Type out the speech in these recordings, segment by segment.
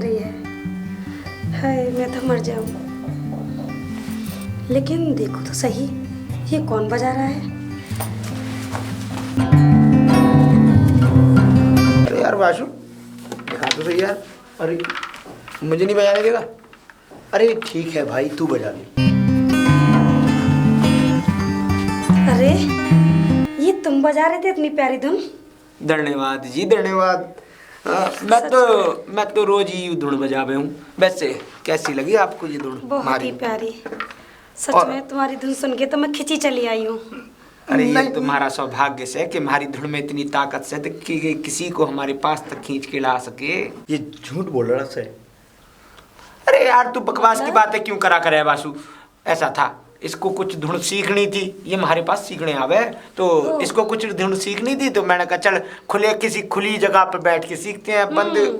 रही है। हाय मैं तो मर जाऊं। लेकिन देखो तो सही, ये कौन बजा रहा है? अरे यार वाशु, दिखा तो सही यार। अरे मुझे नहीं बजाने देगा? अरे ठीक है भाई, तू बजा ले। अरे ये तुम बजा रहे थे इतनी प्यारी धुन? धन्यवाद जी, धन्यवाद। मैं तो रोज ही धुन बजावे हूँ। वैसे कैसी लगी आपको ये धुन? बहुत ही प्यारी। सच में तुम्हारी धुन सुन के तो मैं खिंची चली आई हूँ। अरे ये तुम्हारा सौभाग्य से कि हमारी धुन में इतनी ताकत से कि किसी को हमारे पास तक खींच के ला सके। ये झूठ बोल रहा है। अरे यार तू बकवास की बातें क्यों करा करे वासु? ऐसा था, इसको कुछ धुन सीखनी थी, ये हमारे पास सीखने आवे तो इसको कुछ धुन सीखनी थी, तो मैंने कहा चल किसी खुली जगह पर बैठ के सीखते हैं।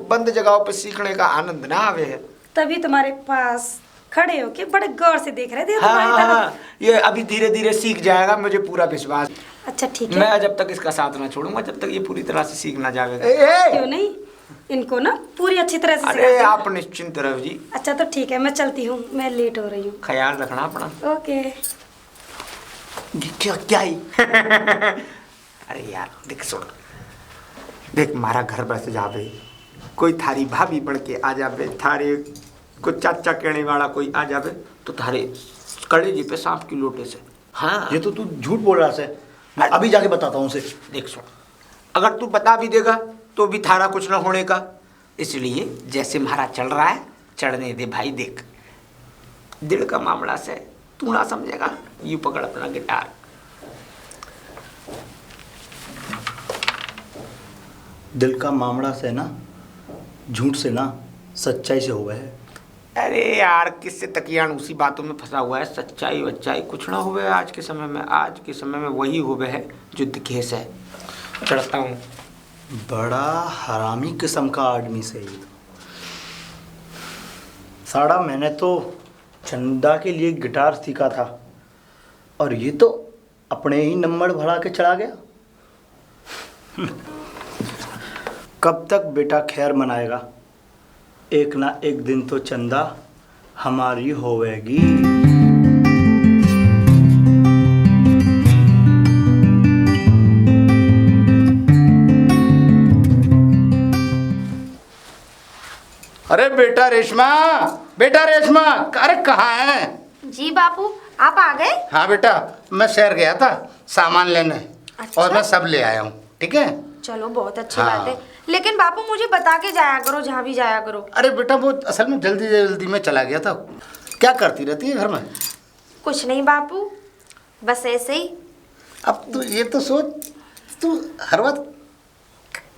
बंद जगहों पर सीखने का आनंद ना आवे है। तभी तुम्हारे पास खड़े होके बड़े गौर से देख रहे थे। हाँ, ये अभी धीरे धीरे सीख जाएगा, मुझे पूरा विश्वास। अच्छा ठीक है। मैं जब तक इसका साथ ना छोड़ूंगा जब तक ये पूरी तरह से सीख ना जाएगा। क्यों नहीं, इनको ना पूरी अच्छी तरह से अरे आप निश्चिंत रहो जी। अच्छा तो ठीक है, मैं चलती हूँ, मैं लेट हो रही हूँ। ख्याल रखना अपना। ओके। क्या ही अरे यार देख सुन, देख हमारा घर बस जावे, कोई थारी भाभी बढ़ के आ जावे, थारे कोई चाचा कहने वाला कोई आ जावे तो थारे कलेजे पे सांप की लोटे से। हाँ ये तो तू झूठ बोल रहा है। मैं अभी जाके बताता हूँ उसे। देख सुन, अगर तू बता भी देगा तो भी थारा कुछ ना होने का, इसलिए जैसे हमारा चल रहा है चढ़ने दे भाई। देख दिल का मामला से तू ना समझेगा, यूं पकड़ अपना गिटार। दिल का मामला से ना, झूठ से ना, सच्चाई से हुआ है। अरे यार किससे तकियान उसी बातों में फंसा हुआ है। सच्चाई वच्चाई कुछ ना हुए आज के समय में। आज के समय में वही हुए है जो दिखेस है। चढ़ता हूँ। बड़ा हरामी किस्म का आदमी से ही। साड़ा मैंने तो चंदा के लिए गिटार सीखा था और ये तो अपने ही नंबर भरा के चढ़ा गया। कब तक बेटा खैर मनाएगा? एक ना एक दिन तो चंदा हमारी होवेगी। अरे बेटा रेशमा, अरे कहाँ है? जी बापू आप आ गए? हाँ बेटा, मैं शहर गया था सामान लेने। अच्छा? और मैं सब ले आया हूँ। ठीक है, चलो बहुत अच्छी हाँ। बात है, लेकिन बापू मुझे बता के जाया करो जहाँ भी जाया करो। अरे बेटा वो असल में जल्दी में चला गया था। क्या करती रहती है घर में? कुछ नहीं बापू, बस ऐसे ही। अब तू ये तो सोच, तू हर वक्त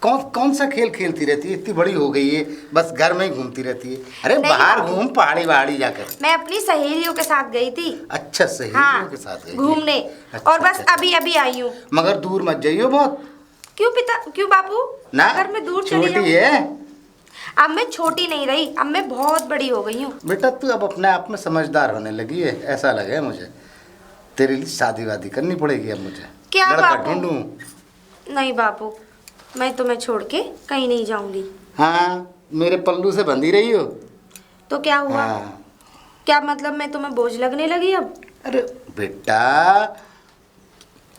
कौन सा खेल खेलती रहती है? इतनी बड़ी हो गई है, बस घर में ही घूमती रहती है। अरे बाहर घूम, पहाड़ी वहाड़ी जाकर। मैं अपनी सहेलियों के साथ गई थी। अच्छा, सहेलियों के साथ गई थी घूमने। अच्छा, और बस अच्छा। अभी आई हूँ। मगर दूर मत जाइयो बहुत। क्यों बापू? ना अगर मैं दूर चली छोटी है। अब मैं छोटी नहीं रही, अब मैं बहुत बड़ी हो गई हूँ। बेटा तू अब अपने आप में समझदार होने लगी है, ऐसा लगे मुझे। तेरे लिए शादी वादी करनी पड़ेगी अब मुझे। क्या लड़का बापू? ढूंढूं? नहीं बापू, मैं तुम्हें छोड़ के कहीं नहीं जाऊंगी। हाँ, मेरे पल्लू से बंधी रही हो तो क्या हुआ? हाँ। क्या मतलब मैं तुम्हें बोझ लगने लगी अब? अरे बेटा,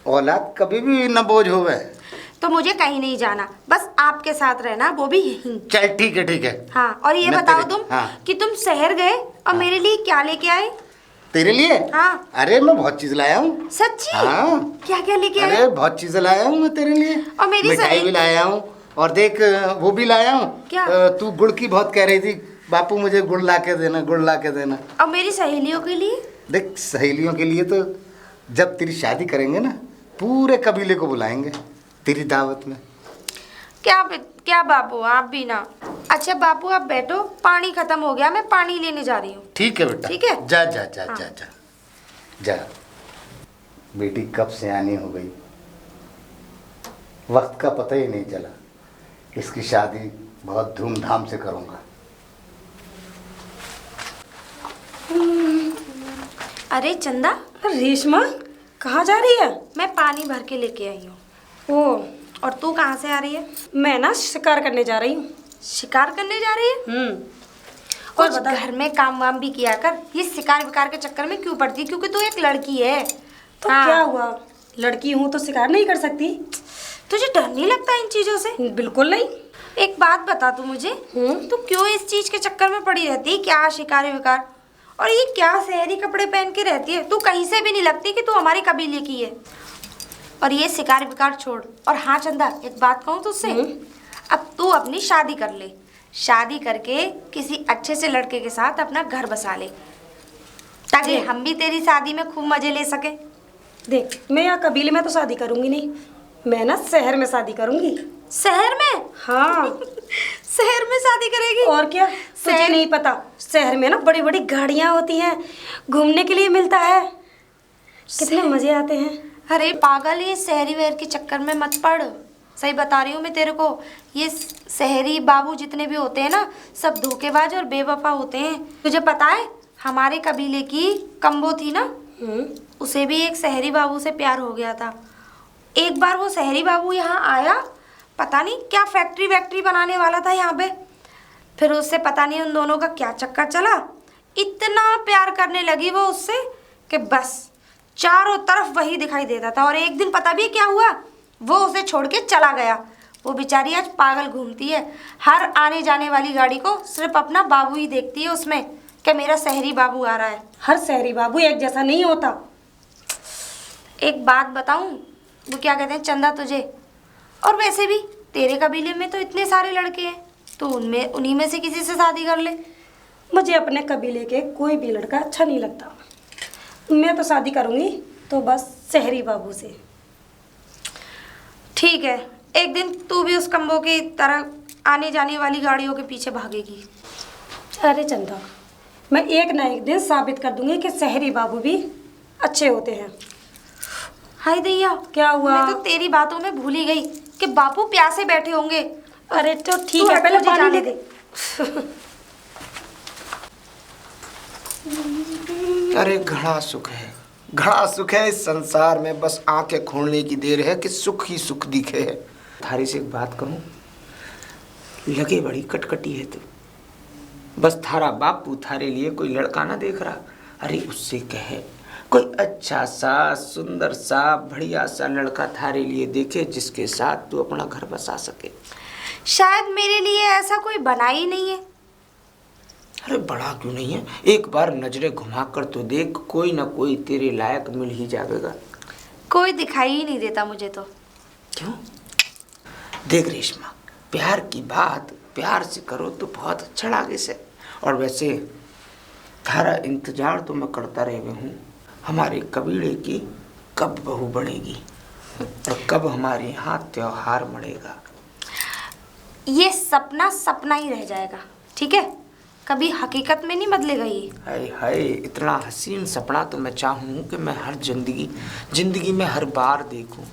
औलाद कभी भी न बोझ होवे। तो मुझे कहीं नहीं जाना, बस आपके साथ रहना, वो भी यहीं। चल ठीक है। हाँ, और ये मैं बताओ तेरे- तुम हाँ। कि तुम शहर गए और मेरे लिए क्या लेके आए? तेरे लिए? हाँ। अरे मैं बहुत चीज लाया हूँ। सच्ची? हाँ। क्या क्या लेके आए? अरे बहुत चीजें लाया हूँ मैं तेरे लिए। और मेरी मिठाई सहेली- भी लाया हूँ, और देख वो भी लाया हूँ। क्या? तू गुड़ की बहुत कह रही थी, बापू मुझे गुड़ ला के देना। और मेरी सहेलियों के लिए? देख सहेलियों के लिए तो जब तेरी शादी करेंगे ना, पूरे कबीले को बुलाएंगे तेरी दावत में। क्या बापू, आप भी ना। अच्छा बापू आप बैठो, पानी खत्म हो गया, मैं पानी लेने जा रही हूँ। ठीक है बेटा। ठीक है? जा। हाँ। जा। बेटी कब से आनी हो गई, वक्त का पता ही नहीं चला। इसकी शादी बहुत धूमधाम से करूँगा। अरे चंदा, रेशमा कहाँ जा रही है? मैं पानी भर के लेके आई हूँ। ओ, और तू कहाँ से आ रही है? मैं ना शिकार करने जा रही हूँ। शिकार करने जा रही है? और कुछ बता। घर में काम वाम भी किया कर, ये शिकार विकार के चक्कर में क्यों पड़ती? क्योंकि तू एक लड़की है। तो हाँ। क्या हुआ, लड़की हूँ तो शिकार नहीं कर सकती? तुझे डर नहीं लगता इन चीजों से? बिल्कुल नहीं। एक बात बता तू मुझे, तू क्यों इस चीज के चक्कर में पड़ी रहती है? क्या शिकार विकार, और ये क्या शहरी कपड़े पहन के रहती है? तू कहीं से भी नहीं लगती कि तू हमारे कबीले की है। और ये शिकार विकार छोड़। और हाँ चंदा, एक बात कहूँ तुझसे, अब तू अपनी शादी कर ले। शादी करके किसी अच्छे से लड़के के साथ अपना घर बसा ले, ताकि हम भी तेरी शादी में खूब मजे ले सके। देख, मैं यहाँ कबीले में तो शादी करूंगी नहीं, मैं ना शहर में शादी करूंगी। शहर में? हाँ। शहर में शादी करेगी? और क्या, तुझे शहर- नहीं पता, शहर में ना बड़ी बड़ी गाड़ियाँ होती हैं, घूमने के लिए मिलता है, कितने मजे आते हैं। अरे पागल, ये शहरी वेर के चक्कर में मत पड़। सही बता रही हूँ मैं तेरे को, ये शहरी बाबू जितने भी होते हैं ना, सब धोखेबाज और बेवफा होते हैं। तुझे पता है हमारे कबीले की कम्बो थी ना, उसे भी एक शहरी बाबू से प्यार हो गया था। एक बार वो शहरी बाबू यहाँ आया, पता नहीं क्या फैक्ट्री वैक्ट्री बनाने वाला था यहाँ पे। फिर उससे पता नहीं उन दोनों का क्या चक्कर चला, इतना प्यार करने लगी वो उससे कि बस चारों तरफ वही दिखाई देता था। और एक दिन पता भी क्या हुआ, वो उसे छोड़ के चला गया। वो बेचारी आज पागल घूमती है, हर आने जाने वाली गाड़ी को सिर्फ अपना बाबू ही देखती है उसमें, कि मेरा शहरी बाबू आ रहा है। हर शहरी बाबू एक जैसा नहीं होता। एक बात बताऊं, वो क्या कहते हैं चंदा तुझे, और वैसे भी तेरे कबीले में तो इतने सारे लड़के हैं, तो उनमें उन्हीं में से किसी से शादी कर ले। मुझे अपने कबीले के कोई भी लड़का अच्छा नहीं लगता, मैं तो शादी करूंगी तो बस शहरी बाबू से। ठीक है, एक दिन तू भी उस कम्बो की तरह आने जाने वाली गाड़ियों के पीछे भागेगी। अरे चंदा, मैं एक ना एक दिन साबित कर दूंगी कि शहरी बाबू भी अच्छे होते हैं। हाय दैया, क्या हुआ? मैं तो तेरी बातों में भूल ही गई कि बापू प्यासे बैठे होंगे। अरे तो ठीक तू है, हट, पहले मुझे पानी जाने ले दे। अरे घड़ा सुख है, घड़ा सुख है इस संसार में, बस आंखें खोलने की देर है कि सुख ही सुख दिखे है। थारी से एक बात करूं, लगे बड़ी कटकटी है तू, बस थारा बापू थारे लिए कोई लड़का ना देख रहा। अरे उससे कहे कोई अच्छा सा सुंदर सा बढ़िया सा लड़का थारे लिए देखे, जिसके साथ तू अपना घर बसा सके। शायद मेरे लिए ऐसा कोई बना ही नहीं है। अरे बड़ा क्यों नहीं है, एक बार नजरें घुमा कर तो देख, कोई ना कोई तेरे लायक मिल ही जाएगा। कोई दिखाई ही नहीं देता मुझे तो। क्यों? देख रेशमा, प्यार की बात प्यार से करो तो बहुत अच्छा लागे से। और वैसे थारा इंतजार तो मैं करता रह गया हूँ, हमारे कबीले की कब बहू बनेगी और कब हमारे यहाँ त्योहार मनेगा। ये सपना सपना ही रह जाएगा, ठीक है? कभी हकीकत में नहीं बदलेगा ये। हाय हाय, इतना हसीन सपना तो मैं चाहूँ कि मैं हर जिंदगी में हर बार देखूं।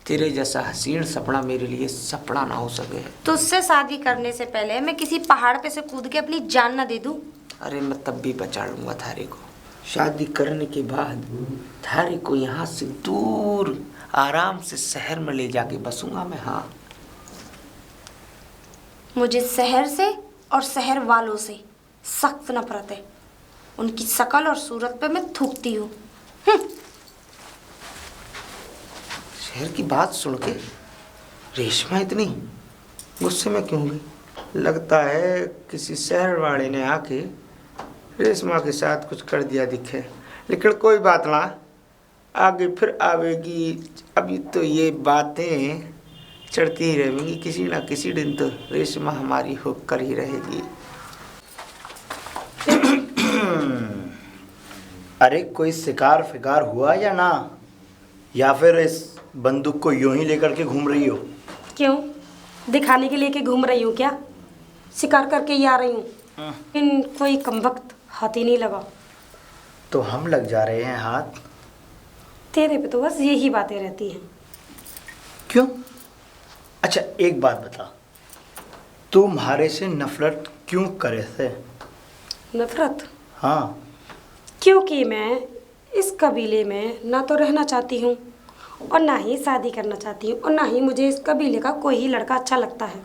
तेरे जैसा हसीन सपना मेरे लिए सपना ना हो सके। तुझसे शादी करने से पहले मैं किसी पहाड़ पे से कूद के अपनी जान ना दे दूं? अरे मैं तब भी बचा लूंगा थारे को। शादी करने के बाद थारे को यहाँ से दूर आराम से शहर में ले जाके बसूंगा मैं। हाँ, मुझे शहर से और शहर वालों से सख्त नफरत है। उनकी शकल और सूरत पे मैं थूकती हूँ। शहर की बात सुन के रेशमा इतनी गुस्से में क्यों गई? लगता है किसी शहर वाले ने आके रेशमा के साथ कुछ कर दिया दिखे, लेकिन कोई बात ना, आगे फिर आवेगी। अभी तो ये बातें चढ़ती ही रहेंगी, किसी ना किसी दिन तो रेशमा हमारी होकर ही रहेगी। अरे कोई शिकार फिकार हुआ या ना, या फिर इस बंदूक को यूं ही लेकर के घूम रही हो? क्यों, दिखाने के लिए कि घूम रही हूँ क्या? शिकार करके ही आ रही हूँ, लेकिन कोई कमबख्त हाथ ही नहीं लगा। तो हम लग जा रहे हैं हाथ। तेरे पे तो बस यही बातें रहती हैं। क्यों? अच्छा एक बात बता, तुम्हारे से नफरत क्यों करे थे? नफरत? हाँ। क्योंकि मैं इस कबीले में ना तो रहना चाहती हूँ और ना ही शादी करना चाहती हूँ, और ना ही मुझे इस कबीले का कोई ही लड़का अच्छा लगता है।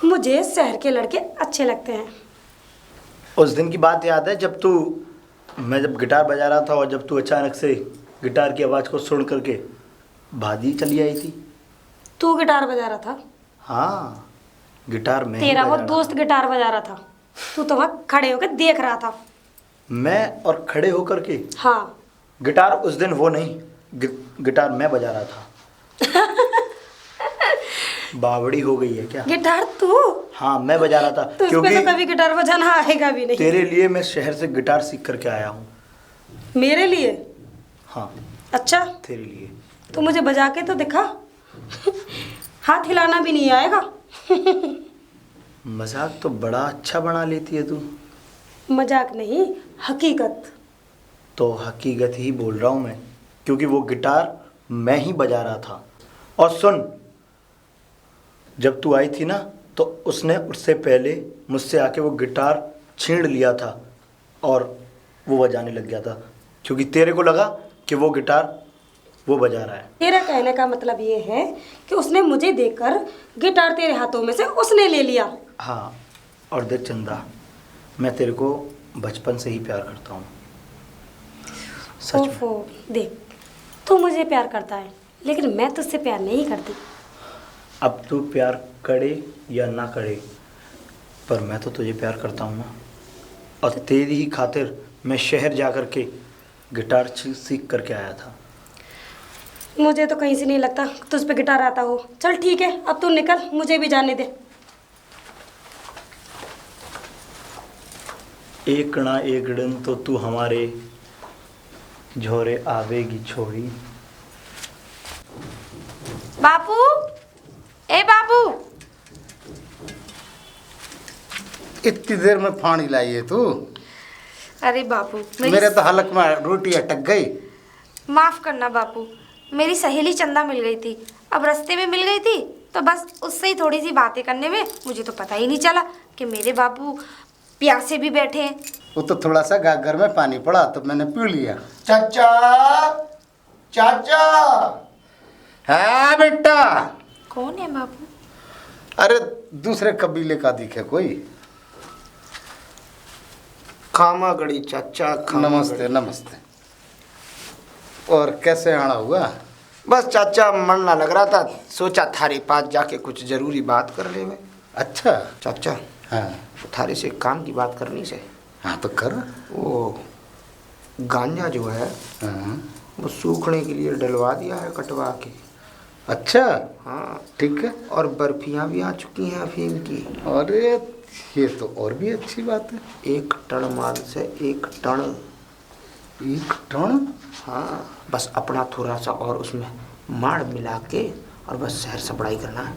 मुझे शहर के लड़के अच्छे लगते हैं। उस दिन की बात याद है जब मैं जब गिटार बजा रहा था और जब तू अचानक से गिटार की आवाज़ को सुन करके भागी चली आई थी। तू गिटार बजा रहा था? हाँ, गिटार में ही तेरा वो बजा रहा दोस्त गिटार बजा रहा था, तू तो वहाँ खड़े होकर देख रहा था। था। मैं और खड़े होकर के हाँ। गिटार उस दिन वो नहीं, गिटार मैं बजा रहा था। बावड़ी हो गई है क्या? गिटार तू? हाँ, मैं बजा रहा था तुझ पे तो कभी गिटार बजाना आएगा भी नहीं। तेरे लिए मैं शहर से गिटार सीख करके आया हूँ। मेरे लिए? हाँ, अच्छा, तेरे लिए। तू मुझे बजा के तो दिखा। हाथ हिलाना भी नहीं आएगा। मजाक तो बड़ा अच्छा बना लेती है तू। मजाक नहीं, हकीकत। तो हकीकत ही बोल रहा हूँ मैं, क्योंकि वो गिटार मैं ही बजा रहा था। और सुन, जब तू आई थी ना तो उसने उससे पहले मुझसे आके वो गिटार छीन लिया था और वो बजाने लग गया था, क्योंकि तेरे को लगा कि वो गिटार वो बजा रहा है। तेरा कहने का मतलब ये है कि उसने मुझे देखकर गिटार तेरे हाथों में से उसने ले लिया। हाँ, और देख चंदा, मैं तेरे को बचपन से ही प्यार करता हूँ, सच में। ओफो, देख, तू मुझे प्यार करता है लेकिन मैं तुझसे प्यार नहीं करती। अब तू प्यार करे या ना करे, पर मैं तो तुझे प्यार करता हूँ ना। और तेरी ही खातिर मैं शहर जा कर के गिटार सीख करके आया था। मुझे तो कहीं से नहीं लगता तुझ पे गिटार आता हो। चल ठीक है, अब तू निकल, मुझे भी जाने दे। एक ना एक दिन तो तू हमारे झोरे आवेगी छोड़ी। बापू, ए बापू, इतनी देर में पानी लाई है तू? अरे बापू, मेरे तो हलक में रोटी अटक गई। माफ करना बापू, मेरी सहेली चंदा मिल गई थी। अब रास्ते में मिल गई थी तो बस उससे ही थोड़ी सी बातें करने में मुझे तो पता ही नहीं चला कि मेरे बापू प्यासे भी बैठे हैं। वो तो थोड़ा सा गागर में पानी पड़ा तो मैंने पी लिया। चाचा, चाचा। हाँ बेटा। कौन है बापू? अरे दूसरे कबीले का दिखे कोई। खामागड़ी चाचा, नमस्ते नमस्ते। और कैसे आना हुआ? बस चाचा, मन ना लग रहा था, सोचा थारे पास जाके कुछ जरूरी बात कर ले। मैं अच्छा। चाचा, हाँ थारे से काम की बात करनी से। हाँ तो कर। वो गांजा जो है हाँ। वो सूखने के लिए डलवा दिया है कटवा के। अच्छा। हाँ ठीक है। और बर्फियाँ भी आ चुकी हैं अफीम की। अरे ये तो और भी अच्छी बात है। 1 टन माल से 1 टन। 1 टन? हाँ, बस अपना थोड़ा सा और उसमें माड़ मिला के और बस शहर से बड़ाई करना है।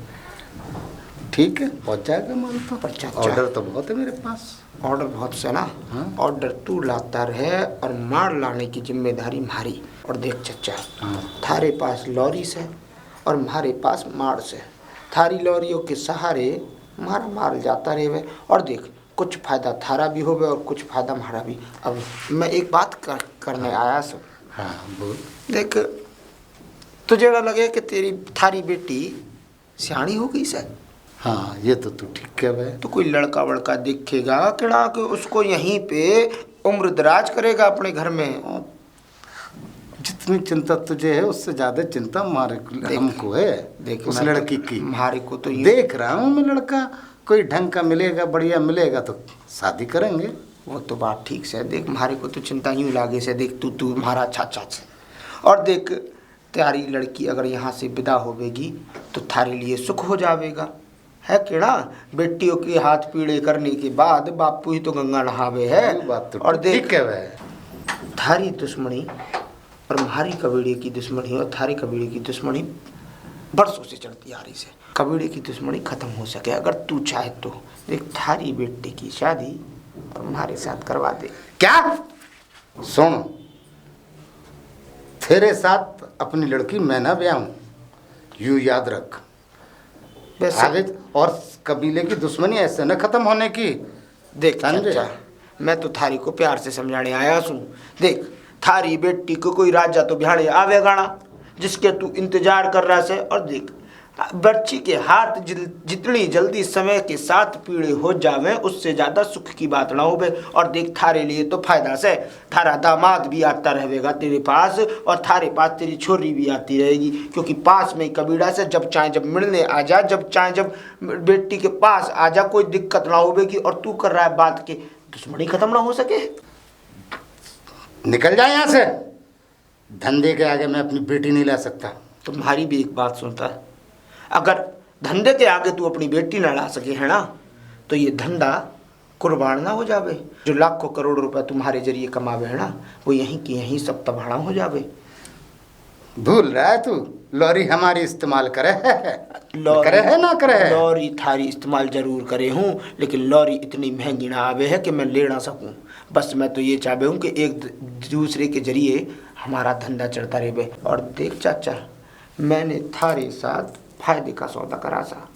ठीक है, पहुंच जाएगा माल तो। पर चाचा, ऑर्डर तो बहुत है मेरे पास। ऑर्डर बहुत से ना। हाँ। ऑर्डर तू लाता रहे और माड़ लाने की जिम्मेदारी हमारी। और देख चाचा, हाँ। थारे पास लॉरी से और हमारे पास माड़ से, थारी लॉरियों के सहारे हमारा माल जाता रहे। और देख, कुछ फायदा थारा भी होवे और कुछ फायदा हमारा भी। अब मैं एक बात करने आया सब। हाँ बोल। देख, तुझे ना लगे कि तेरी थारी बेटी सियाणी हो गई सर? हाँ ये तो तू ठीक कह रहा है। तो कोई लड़का वड़का दिखेगा किड़ा कि उसको यहीं पे उम्र दराज करेगा अपने घर में। जितनी चिंता तुझे है उससे ज्यादा चिंता हमको है। देख, उस मैं तो लड़की की हमारे को तो देख रहा हूँ मैं। लड़का कोई ढंग का मिलेगा, बढ़िया मिलेगा तो शादी करेंगे। वो तो बात ठीक से। देख, हमारे को तो चिंता यूँ लागे से। देख, तू हमारा चाचा से। और देख, त्यारी लड़की अगर यहाँ से विदा होवेगी तो थारे लिए सुख हो जावेगा, है केड़ा? बेटियों के हाथ पीड़े करने के बाद बापू ही तो गंगा नहावे है। बात तो और देख, ठीक है। थारी दुश्मनी और हमारी कबीले की दुश्मनी और थारी कबीले की दुश्मनी बरसों से चलती आ रही से। कबीले की दुश्मनी खत्म हो सके अगर तू चाहे तो देख, थारी बेटी की शादी और हमारे साथ करवा दे। क्या? सुन, तेरे साथ अपनी लड़की मैं ना ब्याह हूं, यूं याद रख। आगे और कबीले की दुश्मनी ऐसे न खत्म होने की। देख चाचा, मैं तो थारी को प्यार से समझाने आया हूँ। देख, थारी बेटी को कोई राजा तो बिहाड़े आवेगा ना जिसके तू इंतजार कर रहा से। और देख, बच्ची के हाथ जितनी जल्दी समय के साथ पीड़े हो जावे उससे ज्यादा सुख की बात ना होवे। और देख थारे लिए तो फायदा से थारा दामाद भी आता रहेगा तेरे पास, और थारे पास तेरी छोरी भी आती रहेगी, क्योंकि पास में कबीड़ा से जब चाहे जब मिलने आ जा, जब चाहे जब बेटी के पास आ जा, कोई दिक्कत ना होवेगी। और तू कर रहा है बात के दुश्मनी खत्म ना हो सके। निकल जाए यहाँ से, धंधे के आगे मैं अपनी बेटी नहीं ला सकता। तुम्हारी भी एक बात सुनता है, अगर धंधे के आगे तू अपनी बेटी ना ला सके है ना, तो ये धंधा कुर्बान ना हो जावे। जो लाखों करोड़ रुपए तुम्हारे जरिए कमावे है ना, वो यहीं की यहीं सब तबाड़ा हो जावे। भूल रहा है तू, लॉरी हमारी इस्तेमाल करे है, करे है ना करे है। लॉरी थारी इस्तेमाल जरूर करे हूँ, लेकिन लॉरी इतनी महंगी ना आवे है कि मैं ले ना सकूँ। बस मैं तो ये चाहते हूँ कि एक दूसरे के जरिए हमारा धंधा चलता रहे। और देख चाचा, मैंने थारे साथ फायदे का सौदा करा सा।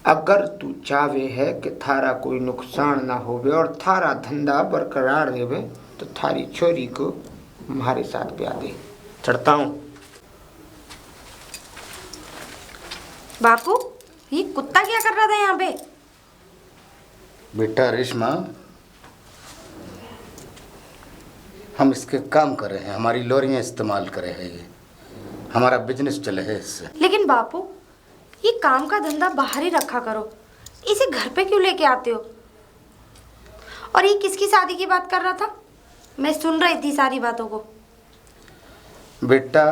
अगर तू चाहे है कि थारा कोई नुकसान ना होवे और थारा धंधा बरकरार रहे, तो थारी छोरी को हमारे साथ ब्याह दे। चढ़ता हूँ। बापू, ये कुत्ता क्या कर रहा था यहाँ पे? बेटा रेशमा, हम इसके काम कर रहे हैं, हमारी लॉरियाँ इस्तेमाल करे हैं, ये हमारा बिजनेस चले है इससे। लेकिन बापू, ये काम का धंधा बाहर ही रखा करो, इसे घर पे क्यों लेके आते हो? और ये किसकी शादी की बात कर रहा था? मैं सुन रही थी सारी बातों को। बेटा,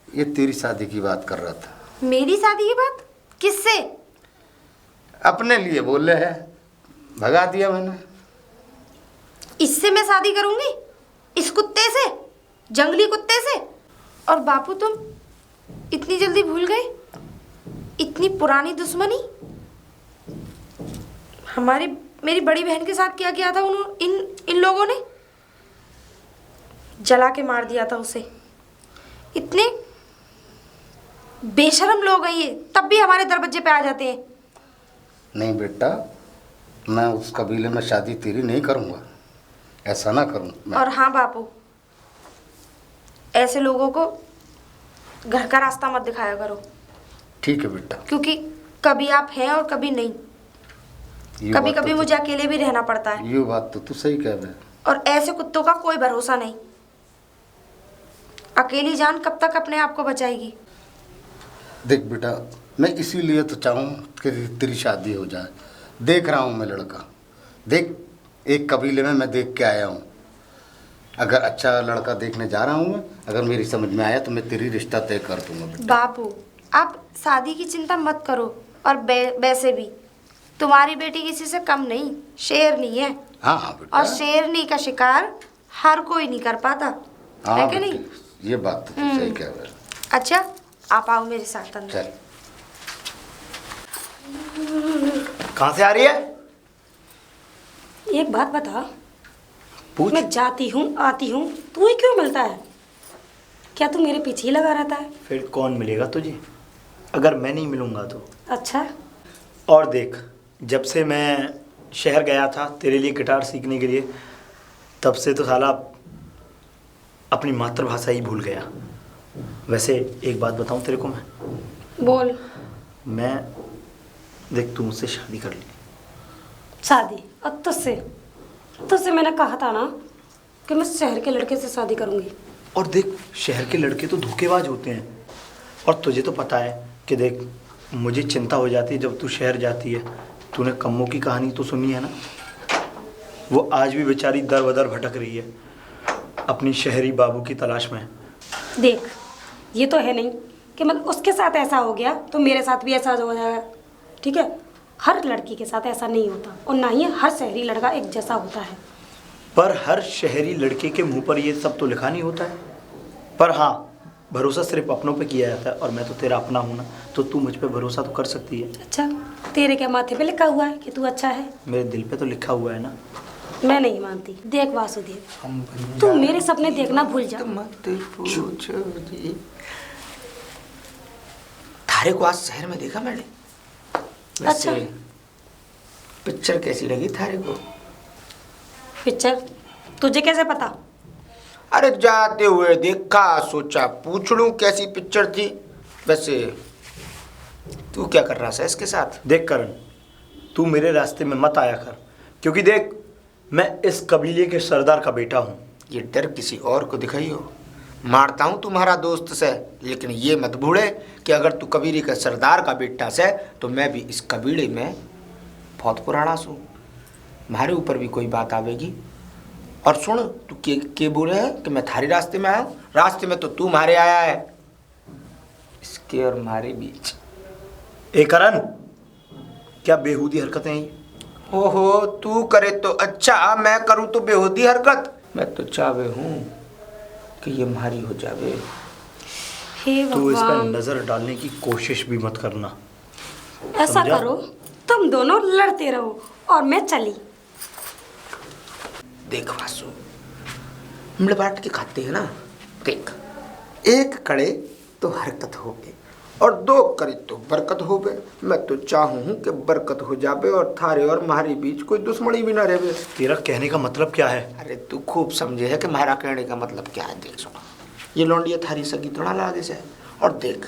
ये तेरी शादी की बात कर रहा था। मेरी शादी की बात? किससे? अपने लिए बोले है, भगा दिया मैंने। इससे मैं शादी करूंगी? इस कुत्ते से, जंगली कुत्ते से? और बापू, तुम इतनी जल्दी भूल गए? इतनी पुरानी दुश्मनी मेरी बड़ी बहन के साथ क्या किया था इन लोगों ने? जला के मार दिया था उसे। इतने बेशर्म लोग हैं ये, तब भी हमारे दरवाजे पे आ जाते हैं। नहीं बेटा, मैं उस कबीले में शादी तेरी नहीं करूंगा, ऐसा ना करूं मैं। और हाँ बापू, ऐसे लोगों को घर का रास्ता मत दिखाया करो। ठीक है बेटा। क्योंकि कभी आप हैं और कभी नहीं। कभी कभी मुझे अकेले भी रहना पड़ता है। ये बात तो तू सही कह रहा है। और ऐसे कुत्तों का कोई भरोसा नहीं। अकेली जान कब तक अपने आप को बचाएगी? देख बेटा, मैं इसीलिए तो चाहूँ कि तेरी शादी हो जाए। देख रहा हूँ मैं लड़का, देख एक कबीले में मैं देख के आया हूँ। अगर अच्छा लड़का देखने जा रहा हूँ मैं, अगर मेरी समझ में आया तो मैं तेरी रिश्ता तय कर दूंगा बेटा। बापू, आप शादी की चिंता मत करो। और वैसे भी तुम्हारी बेटी किसी से कम नहीं, शेरनी है। हाँ हाँ बेटा। और शेरनी का शिकार हर कोई नहीं कर पाता, है कि नहीं? ये बात तो तू सही कह रहा है। अच्छा, आप आओ मेरे साथ अंदर। चल। कहाँ से आ रही है? एक बात बता, पूछ। मैं जाती हूँ आती हूँ, तू ही क्यों मिलता है? क्या तू मेरे पीछे ही लगा रहता है? फिर कौन मिलेगा तुझे अगर मैं नहीं मिलूंगा तो? अच्छा। और देख, जब से मैं शहर गया था तेरे लिए गिटार सीखने के लिए, तब से तो साला अपनी मातृभाषा ही भूल गया। वैसे एक बात बताऊं तेरे को मैं? बोल। मैं देख, तू मुझसे शादी कर ले। शादी? अब तुझसे मैंने कहा था ना कि मैं शहर के लड़के से शादी करूंगी। और देख, शहर के लड़के तो धोखेबाज होते हैं, और तुझे तो पता है कि देख, मुझे चिंता हो जाती है जब तू शहर जाती है। तूने कम्मों की कहानी तो सुनी है ना? वो आज भी बेचारी दर बदर भटक रही है अपनी शहरी बाबू की तलाश में। देख, ये तो है नहीं कि मतलब उसके साथ ऐसा हो गया तो मेरे साथ भी ऐसा हो जाएगा, ठीक है? हर लड़की के साथ ऐसा नहीं होता, और ना ही हर शहरी लड़का एक जैसा होता है। पर हर शहरी लड़के के मुंह पर ये सब तो लिखा नहीं होता है। पर हाँ, भरोसा सिर्फ अपनों पे किया जाता है, और मैं तो तेरा अपना हूँ ना, तो तू मुझ पे भरोसा तो कर सकती है। अच्छा, तेरे क्या माथे पे लिखा हुआ है कि तू अच्छा है? मेरे दिल पे तो लिखा हुआ है ना। मैं नहीं मानती। देख वासुदेव, तू मेरे सपने देखना भूल जा। थारे को आज शहर में देखा मैंने। अच्छा। पिक्चर कैसी लगी थारे को? पिक्चर तुझे कैसे पता? अरे जाते हुए देखा, सोचा पूछ लूं कैसी पिक्चर थी। वैसे तू क्या कर रहा है इसके साथ? देख करण, तू मेरे रास्ते में मत आया कर, क्योंकि देख मैं इस कबीले के सरदार का बेटा हूँ। ये डर किसी और को दिखाई हो। मारता हूँ तुम्हारा दोस्त से, लेकिन ये मत भूले कि अगर तू कबीले के सरदार का बेटा से तो मैं भी इस कबीले में बहुत पुराना हूँ। तुम्हारे ऊपर भी कोई बात आवेगी। और सुन, तू के बोले है कि मैं थारे रास्ते में आया हूँ? रास्ते में तो तू मारे आया है, इसके और हमारे बीच। ए करण, क्या बेहूदी हरकतें हैं? ओहो, तू करे तो अच्छा, मैं करूँ तो बेहूदी हरकत? मैं तो चाहे हूँ कि ये हमारी हो जावे। हे तू इस पर भगवान, नजर डालने की कोशिश भी मत करना। ऐसा समझा? करो, तुम दोनों लड़ते रहो और मैं चली। देख वासु, मिल बांट के खाते हैं ना। देख, एक करे तो हरकत हो गई और दो करे तो बरकत हो गए। मैं तो चाहूँ कि बरकत हो जावे और थारे और हमारे बीच कोई दुश्मनी भी ना रहे। तेरा कहने का मतलब क्या है? अरे तू खूब समझे है कि मेरा कहने का मतलब क्या है। देख सुना, ये लौंडिया थारी सगी थोड़ा लागे से, और देख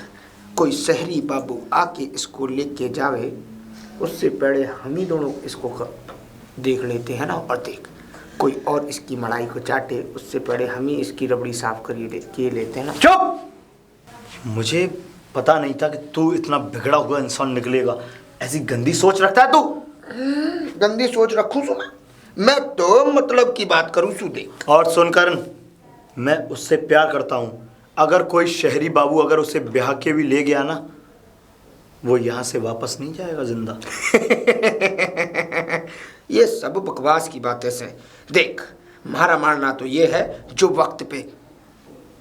कोई शहरी बाबू आके इसको लेके जावे, उससे पहले हम ही दोनों इसको देख लेते हैं ना। और देख, कोई और इसकी मड़ाई को चाटे, उससे पहले हम ही इसकी रबड़ी साफ के लेते हैं ना। चुप! मुझे पता नहीं था कि तू इतना बिगड़ा हुआ इंसान निकलेगा। ऐसी गंदी सोच रखता है तू? गंदी सोच रखूं सु मैं तो मतलब की बात करूं सु। देख, और सुन करण, मैं उससे प्यार करता हूँ। अगर कोई शहरी बाबू अगर उसे ब्याह के भी ले गया ना, वो यहाँ से वापस नहीं जाएगा जिंदा। ये सब बकवास की बातें से। देख, हमारा मानना तो ये है, जो वक्त पे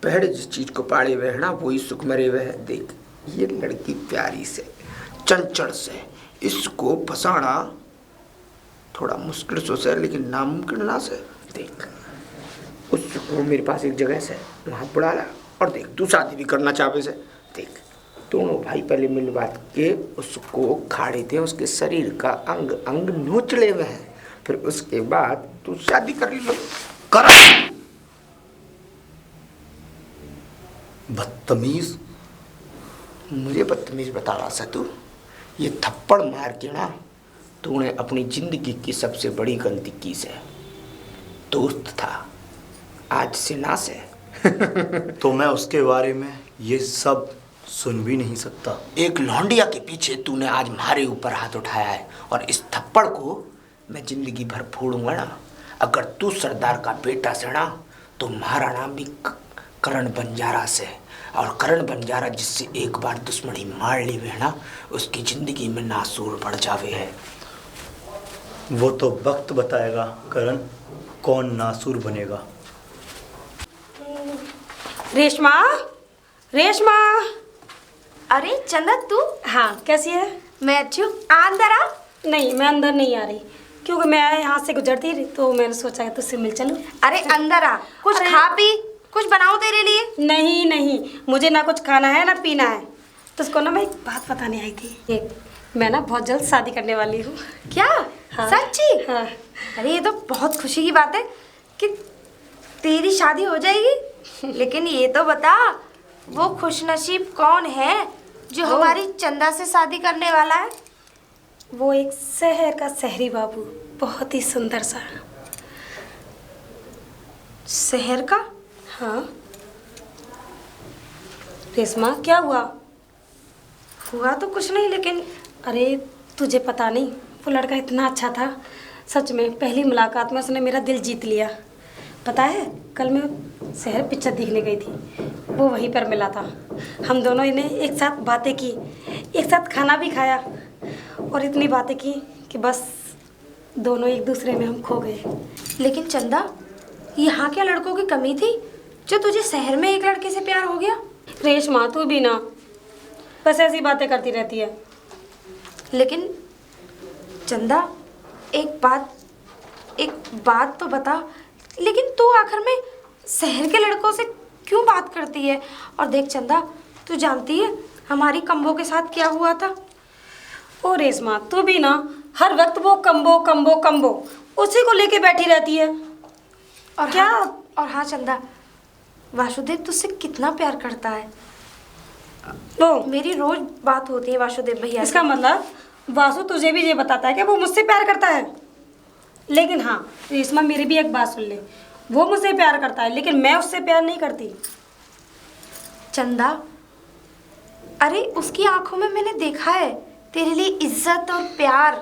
पहले जिस चीज को पाड़े हुए है ना, वही सुख मरे हुए है। देख, ये लड़की प्यारी से, चंचल से, इसको फंसाना थोड़ा मुश्किल सो से, लेकिन नामुमकिन ना से। देख, उसको मेरे पास एक जगह से वहाँ बुला ला, और देख तू शादी भी करना चाहे से। देख, दोनों भाई पहले मिल बात के उसको खाड़े थे, उसके शरीर का अंग अंग नोचले हुए हैं, फिर उसके बाद तू शादी कर लो। कर बदतमीज! मुझे बदतमीज बता रहा था तू? ये थप्पड़ मार के ना तूने अपनी जिंदगी की सबसे बड़ी गलती की से। दोस्त था, आज से ना से। तो मैं उसके बारे में ये सब सुन भी नहीं सकता। एक लौंडिया के पीछे तूने आज हमारे ऊपर हाथ उठाया है, और इस थप्पड़ को मैं जिंदगी भर फोड़ूंगा ना। अगर तू सरदार का बेटा से ना, तो हमारा नाम भी करण बंजारा से, और करण बंजारा जिससे एक बार दुश्मनी मार ली है ना, उसकी जिंदगी में नासूर बढ़ जावे है। वो तो वक्त बताएगा करण, कौन नासूर बनेगा। रेशमा, रेशमा। अरे चंदा, तू? हाँ, कैसी है? मैं अच्छी हूँ। अंदर आ। नहीं, मैं अंदर नहीं आ रही, क्योंकि मैं यहाँ से गुजरती रही तो मैंने सोचा कि तुझसे मिल चलूं। अरे अंदर आ, कुछ अरे- खा पी, कुछ बनाऊं तेरे लिए। नहीं नहीं, मुझे ना कुछ खाना है ना पीना है। तुझको ना मैं एक बात बताने आई थी। मैं ना बहुत जल्द शादी करने वाली हूँ। क्या? हाँ। सच्ची? हाँ। अरे ये तो बहुत खुशी की बात है कि तेरी शादी हो जाएगी। लेकिन ये तो बता, वो खुशनसीब कौन है जो हमारी चंदा से शादी करने वाला है? वो एक शहर का शहरी बाबू, बहुत ही सुंदर सा। शहर का? हाँ। रेशमा, क्या हुआ? हुआ तो कुछ नहीं, लेकिन अरे तुझे पता नहीं, वो लड़का इतना अच्छा था। सच में पहली मुलाकात में उसने मेरा दिल जीत लिया। पता है, कल मैं शहर पिक्चर देखने गई थी, वो वहीं पर मिला था। हम दोनों ने एक साथ बातें की, एक साथ खाना भी खाया, और इतनी बातें की कि बस दोनों एक दूसरे में हम खो गए। लेकिन चंदा, यहाँ क्या लड़कों की कमी थी जो तुझे शहर में एक लड़के से प्यार हो गया? रेशमा, तू भी ना बस ऐसी बातें करती रहती है। लेकिन चंदा, एक बात तो बता, लेकिन तू आखिर में शहर के लड़कों से क्यों बात करती है? और देख चंदा, तू जानती है हमारी कम्बो के साथ क्या हुआ था? ओ रेशमा, तू भी ना हर वक्त वो कम्बो कम्बो कम्बो उसी को लेके बैठी रहती है। और क्या? और हाँ चंदा, वासुदेव तुझसे कितना प्यार करता है। वो मेरी रोज बात होती है वासुदेव भैया से। इसका मतलब वासु तुझे भी ये बताता है कि वो मुझसे प्यार करता है। लेकिन हाँ रेशमा, मेरी भी एक बात सुन ले, वो मुझसे प्यार करता है लेकिन मैं उससे प्यार नहीं करती। चंदा, अरे उसकी आंखों में मैंने देखा है तेरे लिए इज्जत और प्यार।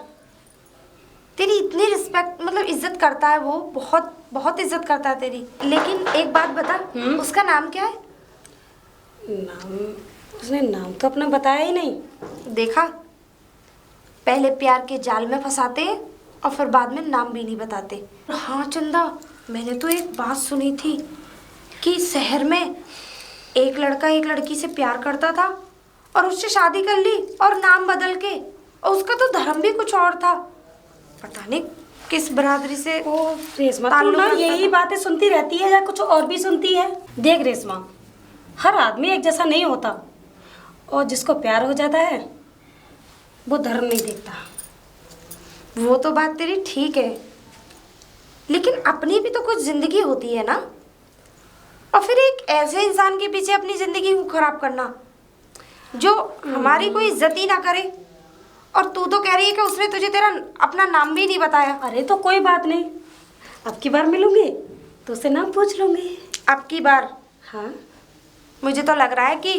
तेरी इतनी रिस्पेक्ट, मतलब इज्जत करता है वो, बहुत बहुत इज्जत करता है तेरी। लेकिन एक बात बता, उसका नाम क्या है? नाम? उसने नाम तो अपना बताया ही नहीं। देखा, पहले प्यार के जाल में फंसाते हैं और फिर बाद में नाम भी नहीं बताते। हाँ चंदा, मैंने तो एक बात सुनी थी कि शहर में एक लड़का एक लड़की से प्यार करता था और उससे शादी कर ली और नाम बदल के, और उसका तो धर्म भी कुछ और था। पता नहीं किस बरादरी से ओ रेशमा, तू ताल्लुक ना रखता यही था। बातें सुनती रहती है या कुछ और भी सुनती है? देख रेशमा, हर आदमी एक जैसा नहीं होता, और जिसको प्यार हो जाता है वो धर्म नहीं देखता। वो तो बात तेरी ठीक है, लेकिन अपनी भी तो कुछ जिंदगी होती है ना। और फिर एक ऐसे इंसान के पीछे अपनी जिंदगी को खराब करना जो हमारी कोई इज्जत ही ना करे। और तू तो कह रही है कि उसने तुझे तेरा अपना नाम भी नहीं बताया। अरे तो कोई बात नहीं, अब की बार मिलूंगी तो उससे नाम पूछ लूंगी। अब की बार? हाँ, मुझे तो लग रहा है कि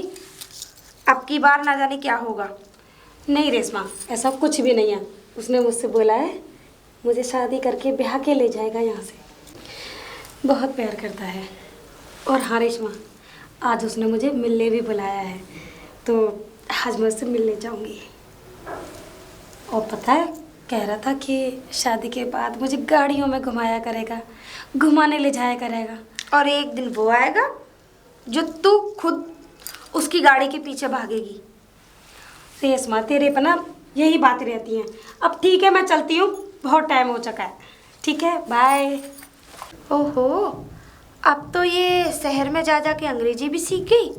अब की बार ना जाने क्या होगा। नहीं रेशमा, ऐसा कुछ भी नहीं है। उसने मुझसे बोला है मुझे शादी करके ब्याह के ले जाएगा यहाँ से। बहुत प्यार करता है। और हाँ रेशमा, आज उसने मुझे मिलने भी बुलाया है, तो आज मैं उससे मिलने जाऊँगी। और पता है, कह रहा था कि शादी के बाद मुझे गाड़ियों में घुमाया करेगा, घुमाने ले जाया करेगा। और एक दिन वो आएगा जो तू खुद उसकी गाड़ी के पीछे भागेगी। रेशमा, तेरे पर ना यही बातें रहती हैं। अब ठीक है, मैं चलती हूँ, बहुत टाइम हो चुका है। ठीक है, बाय। ओहो, अब तो ये शहर में जा जा के अंग्रेजी भी सीख गई,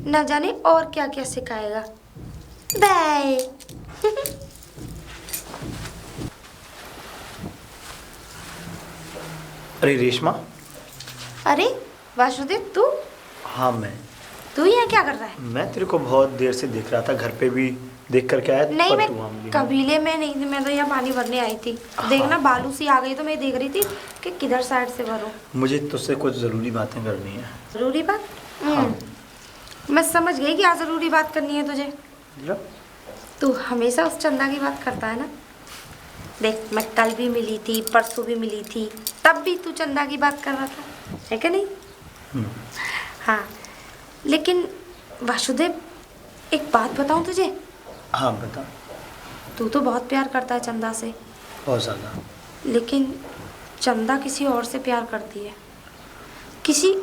न जाने और क्या क्या सिखाएगा। बाय। अरे रेशमा। अरे वासुदेव, तू हाँ तू यहाँ क्या कर रहा है? मैं तेरे को बहुत देर से देख रहा था, घर पे भी देख करके आया। नहीं, पर मैं तू वहाँ मिली नहीं। कबीले में नहीं थी, मैं तो यहाँ पानी भरने आई थी। देखना बालू सी आ गई तो मैं देख रही थी कि किधर साइड से भरूं। मुझे तुझसे कुछ ज़रूरी बातें करनी है। जरूरी बात? हाँ। मैं समझ गई क्या जरूरी बात करनी है तुझे। मतलब? तू हमेशा उस चंदा की बात करता है ना। देख, मैं कल भी मिली थी, परसों भी मिली थी, तब भी तू चंदा की बात कर रहा था, है क्या नहीं? हाँ, लेकिन वासुदेव, एक बात बताऊं तुझे? हाँ बता। तू तो बहुत प्यार करता है चंदा से, बहुत ज़्यादा। लेकिन चंदा किसी और से प्यार करती है। किसी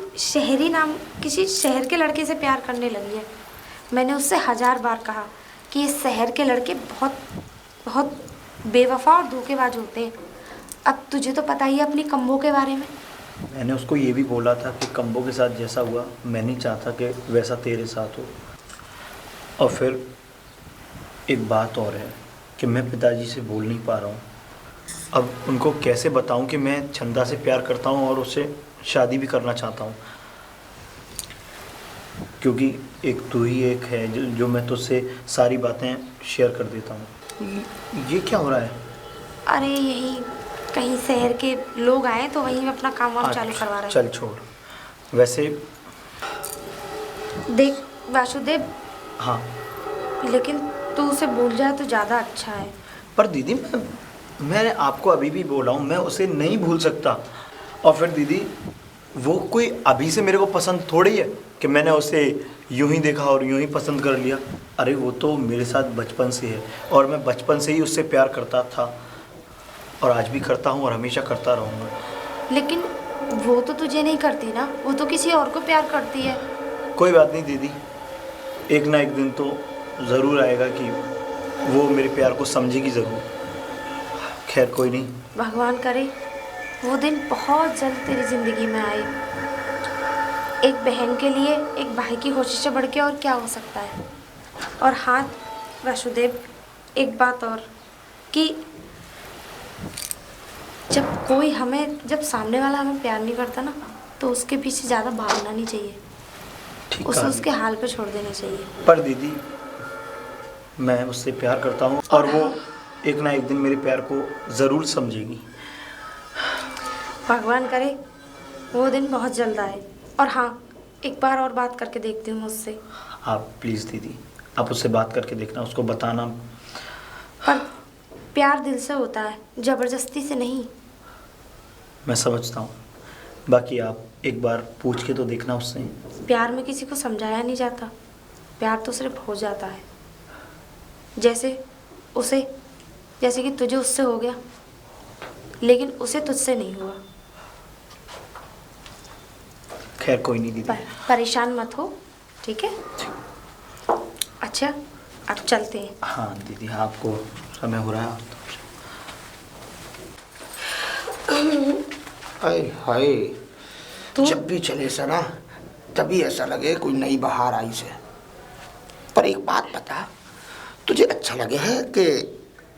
शहर के लड़के से प्यार करने लगी है। मैंने उससे 1000 बार कहा कि ये शहर के लड़के बहुत बहुत बेवफा और धोखेबाज होते हैं। अब तुझे तो पता ही है अपनी कम्बो के बारे में। मैंने उसको ये भी बोला था कि कम्बो के साथ जैसा हुआ मैं नहीं चाहता कि वैसा तेरे साथ हो। और फिर एक बात और है कि मैं पिताजी से बोल नहीं पा रहा हूँ। अब उनको कैसे बताऊँ कि मैं चंदा से प्यार करता हूँ और उससे शादी भी करना चाहता हूँ, क्योंकि एक तू ही एक है जो मैं तुझसे सारी बातें शेयर कर देता हूँ। ये क्या हो रहा है? अरे यही कहीं शहर के लोग आए तो वहीं में अपना काम वाम चालू करवा रहे हैं। चल छोड़। वैसे देख वासुदेव, हाँ, लेकिन तू उसे भूल जाए तो ज़्यादा अच्छा है। पर दीदी मैं आपको अभी भी बोल रहा हूँ, मैं उसे नहीं भूल सकता। और फिर दीदी, वो कोई अभी से मेरे को पसंद थोड़ी है कि मैंने उसे यूं ही देखा और यूं ही पसंद कर लिया। अरे वो तो मेरे साथ बचपन से है और मैं बचपन से ही उससे प्यार करता था और आज भी करता हूँ और हमेशा करता रहूँगा। लेकिन वो तो तुझे नहीं करती ना, वो तो किसी और को प्यार करती है। कोई बात नहीं दीदी, एक ना एक दिन तो ज़रूर आएगा कि वो मेरे प्यार को समझेगी ज़रूर। खैर कोई नहीं, भगवान करे वो दिन बहुत जल्द तेरी ज़िंदगी में आए। एक बहन के लिए एक भाई की कोशिश से बढ़ के और क्या हो सकता है। और हाँ वासुदेव, एक बात और, कि जब सामने वाला हमें प्यार नहीं करता ना, तो उसके पीछे ज़्यादा भागना नहीं चाहिए। ठीक उसे कहा उसके हाल पे छोड़ देना चाहिए। पर दीदी, मैं उससे प्यार करता हूँ और वो एक ना एक दिन मेरे प्यार को ज़रूर समझेगी। भगवान करे वो दिन बहुत जल्द आए। और हाँ, एक बार और बात करके देखती हूँ उससे। आप प्लीज़ दीदी, आप उससे बात करके देखना, उसको बताना। पर प्यार दिल से होता है, जबरदस्ती से नहीं। मैं समझता हूँ, बाकी आप एक बार पूछ के तो देखना उससे। प्यार में किसी को समझाया नहीं जाता, प्यार तो सिर्फ हो जाता है। जैसे कि तुझे उससे हो गया, लेकिन उसे तुझसे नहीं हुआ। खैर कोई नहीं दीदी। परेशान मत हो, ठीक है? अच्छा, अब चलते हैं। हाँ दीदी, आपको समय हो रहा है। हाय हाय, जब भी चले सना तभी ऐसा लगे कोई नई बहार आई से। पर एक बात बता, तुझे अच्छा लगे है कि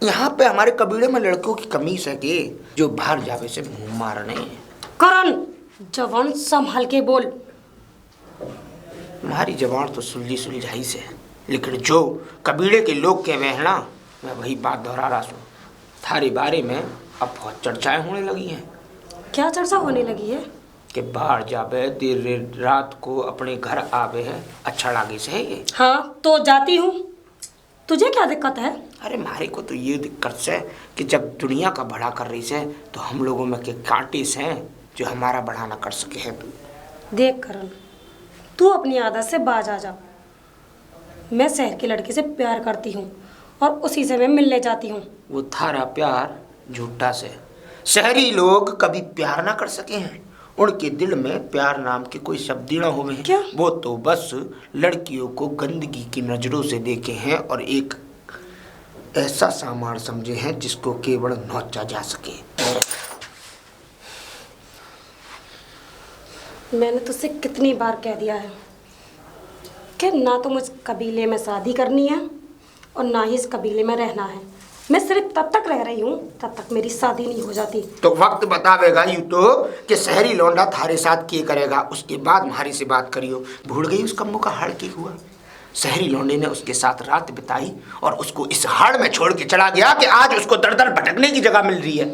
यहाँ पे हमारे कबीले में लड़कों की कमी है कि जो बाहर जावे से मुंह मारने। करण, जवान संभाल के बोल। हमारी जबान तो सुलझाई से, लेकिन जो कबीले के लोग के वे ना, मैं वही बात दोहरा रहा हूँ। थारे बारे में अब बहुत चर्चाएं होने लगी हैं। क्या चर्चा होने लगी है? कि बाहर जावे देर रात को अपने घर आवे है, अच्छा लागे से है ये। हाँ तो जाती हूँ, तुझे क्या दिक्कत है? अरे मारे को तो ये दिक्कत से कि जब दुनिया का बड़ा कर रही से तो हम लोगों में के कांटे से जो हमारा बड़ा ना कर सके है। देख करण, तू अपनी आदत से बाज आ जा। मैं शहर की लड़की से प्यार करती हूँ और उसी से मैं मिलने जाती हूँ। वो थारा प्यार झूठा से। शहरी लोग कभी प्यार ना कर सके हैं, उनके दिल में प्यार नाम के कोई शब्द ही ना हुए हैं। क्या? वो तो बस लड़कियों को गंदगी की नजरों से देखे हैं और एक ऐसा सामान समझे हैं जिसको केवल नोचा जा सके। मैंने तुझसे कितनी बार कह दिया है कि ना तो मुझ कबीले में शादी करनी है और ना ही इस कबीले में रहना है। मैं सिर्फ तब तक रह रही हूँ तब तक मेरी शादी नहीं हो जाती। तो वक्त बतावेगा यूं तो कि शहरी लौंडा थारे साथ किए करेगा, उसके बाद तुम्हारी से बात करियो। भूल गई उस कम्मों का हाल की हुआ। शहरी लौंडे ने उसके साथ रात बिताई और उसको इस हाड़ में छोड़ के चला गया कि आज उसको दर दर भटकने की जगह मिल रही है।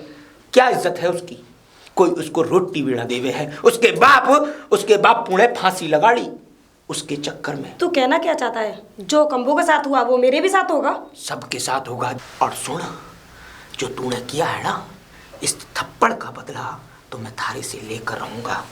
क्या इज्जत है उसकी? कोई उसको रोटी भी ना देवे है। उसके बाप पुणे फांसी लगा ली उसके चक्कर में। तू कहना क्या चाहता है? जो कम्बो के साथ हुआ वो मेरे भी साथ होगा? सबके साथ होगा। और सुन, जो तूने किया है ना, इस थप्पड़ का बदला तो मैं थारे से लेकर रहूंगा।